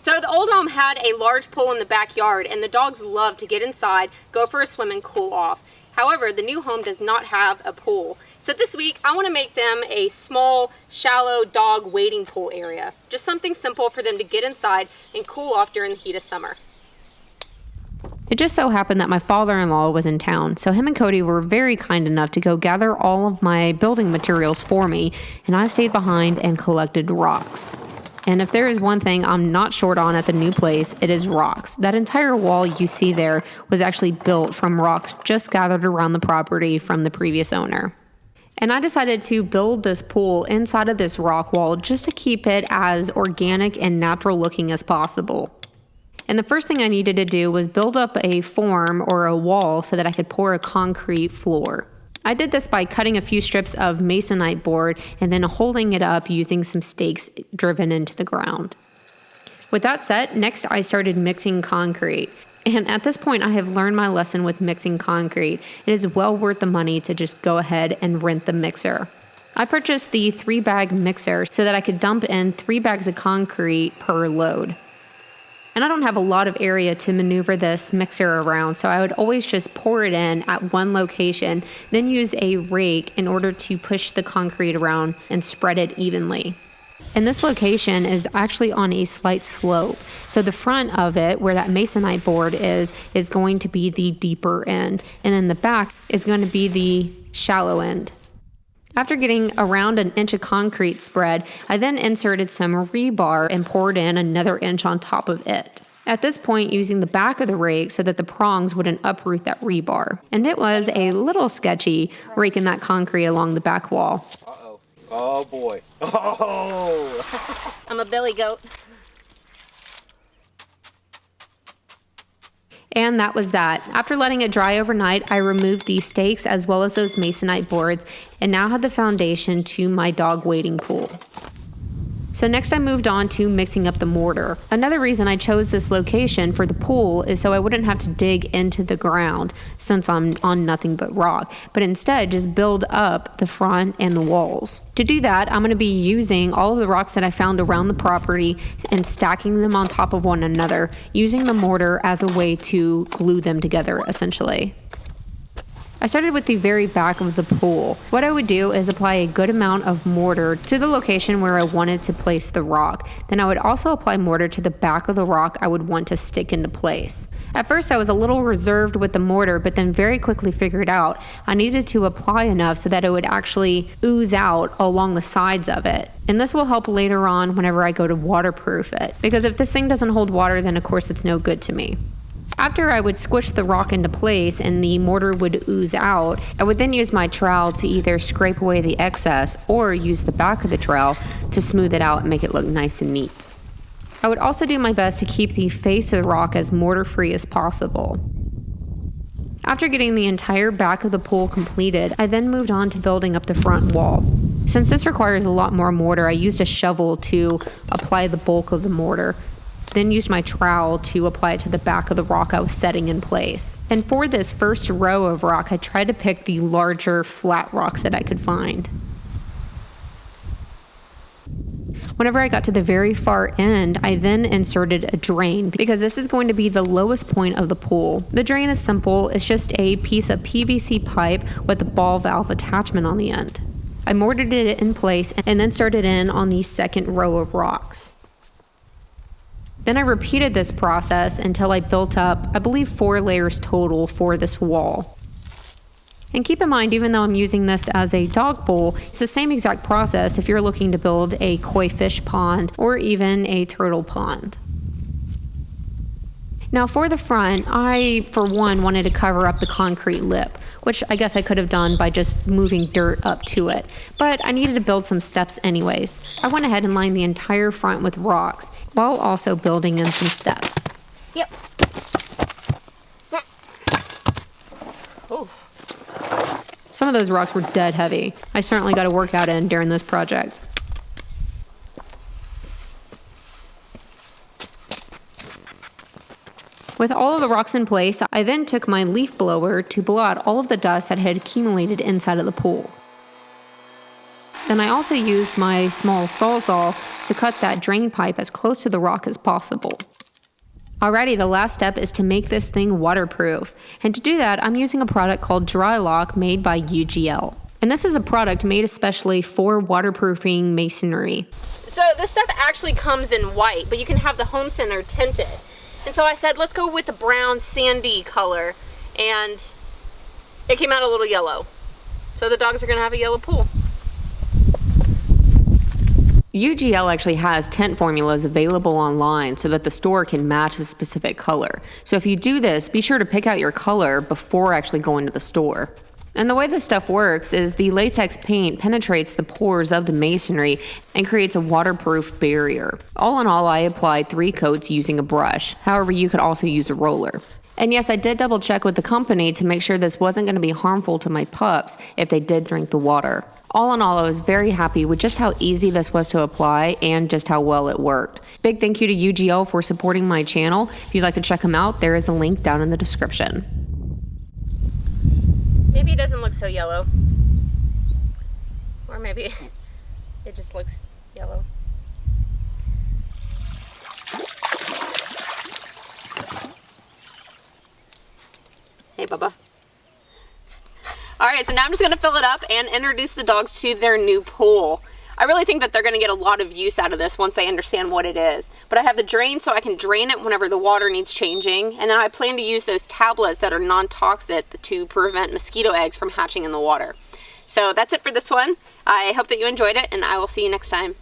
So the old home had a large pool in the backyard, and the dogs loved to get inside, go for a swim, and cool off. However, the new home does not have a pool. So this week, I want to make them a small, shallow dog wading pool area. Just something simple for them to get inside and cool off during the heat of summer. It just so happened that my father-in-law was in town, so him and Cody were very kind enough to go gather all of my building materials for me, and I stayed behind and collected rocks. And if there is one thing I'm not short on at the new place, it is rocks. That entire wall you see there was actually built from rocks just gathered around the property from the previous owner. And I decided to build this pool inside of this rock wall just to keep it as organic and natural looking as possible. And the first thing I needed to do was build up a form or a wall so that I could pour a concrete floor. I did this by cutting a few strips of masonite board and then holding it up using some stakes driven into the ground. With that said, next I started mixing concrete. And at this point, I have learned my lesson with mixing concrete. It is well worth the money to just go ahead and rent the mixer. I purchased the 3-bag mixer so that I could dump in 3 bags of concrete per load. And I don't have a lot of area to maneuver this mixer around, so I would always just pour it in at one location, then use a rake in order to push the concrete around and spread it evenly. And this location is actually on a slight slope, so the front of it, where that masonite board is going to be the deeper end, and then the back is going to be the shallow end. After getting around an inch of concrete spread, I then inserted some rebar and poured in another inch on top of it. At this point, using the back of the rake so that the prongs wouldn't uproot that rebar. And it was a little sketchy raking that concrete along the back wall. Uh-oh. Oh boy. Oh! I'm a billy goat. And that was that. After letting it dry overnight, I removed the stakes as well as those masonite boards and now had the foundation to my dog wading pool. So next I moved on to mixing up the mortar. Another reason I chose this location for the pool is so I wouldn't have to dig into the ground since I'm on nothing but rock, but instead just build up the front and the walls. To do that, I'm going to be using all of the rocks that I found around the property and stacking them on top of one another, using the mortar as a way to glue them together essentially. I started with the very back of the pool. What I would do is apply a good amount of mortar to the location where I wanted to place the rock. Then I would also apply mortar to the back of the rock I would want to stick into place. At first I was a little reserved with the mortar, but then very quickly figured out I needed to apply enough so that it would actually ooze out along the sides of it. And this will help later on whenever I go to waterproof it, because if this thing doesn't hold water, then of course it's no good to me. After I would squish the rock into place and the mortar would ooze out, I would then use my trowel to either scrape away the excess or use the back of the trowel to smooth it out and make it look nice and neat. I would also do my best to keep the face of the rock as mortar-free as possible. After getting the entire back of the pool completed, I then moved on to building up the front wall. Since this requires a lot more mortar, I used a shovel to apply the bulk of the mortar. Then used my trowel to apply it to the back of the rock I was setting in place. And for this first row of rock, I tried to pick the larger flat rocks that I could find. Whenever I got to the very far end, I then inserted a drain because this is going to be the lowest point of the pool. The drain is simple. It's just a piece of PVC pipe with a ball valve attachment on the end. I mortared it in place and then started in on the second row of rocks. Then I repeated this process until I built up, I believe, 4 layers total for this wall. And keep in mind, even though I'm using this as a dog pool, it's the same exact process if you're looking to build a koi fish pond or even a turtle pond. Now for the front, I, for one, wanted to cover up the concrete lip, which I guess I could have done by just moving dirt up to it. But I needed to build some steps anyways. I went ahead and lined the entire front with rocks, while also building in some steps. Yep. Ooh. Some of those rocks were dead heavy. I certainly got a workout in during this project. With all of the rocks in place, I then took my leaf blower to blow out all of the dust that had accumulated inside of the pool. Then I also used my small sawzall to cut that drain pipe as close to the rock as possible. Alrighty, the last step is to make this thing waterproof. And to do that, I'm using a product called Dry Lock made by UGL. And this is a product made especially for waterproofing masonry. So this stuff actually comes in white, but you can have the home center tinted. And so I said, let's go with the brown sandy color. And it came out a little yellow. So the dogs are gonna have a yellow pool. UGL actually has tint formulas available online so that the store can match a specific color. So if you do this, be sure to pick out your color before actually going to the store. And the way this stuff works is the latex paint penetrates the pores of the masonry and creates a waterproof barrier. All in all, I applied 3 coats using a brush. However, you could also use a roller. And yes, I did double check with the company to make sure this wasn't going to be harmful to my pups if they did drink the water. All in all, I was very happy with just how easy this was to apply and just how well it worked. Big thank you to UGL for supporting my channel. If you'd like to check them out, there is a link down in the description. Maybe it doesn't look so yellow. Or maybe it just looks yellow. Hey, Bubba. All right, so now I'm just gonna fill it up and introduce the dogs to their new pool. I really think that they're gonna get a lot of use out of this once they understand what it is. But I have the drain so I can drain it whenever the water needs changing. And then I plan to use those tablets that are non-toxic to prevent mosquito eggs from hatching in the water. So that's it for this one. I hope that you enjoyed it, and I will see you next time.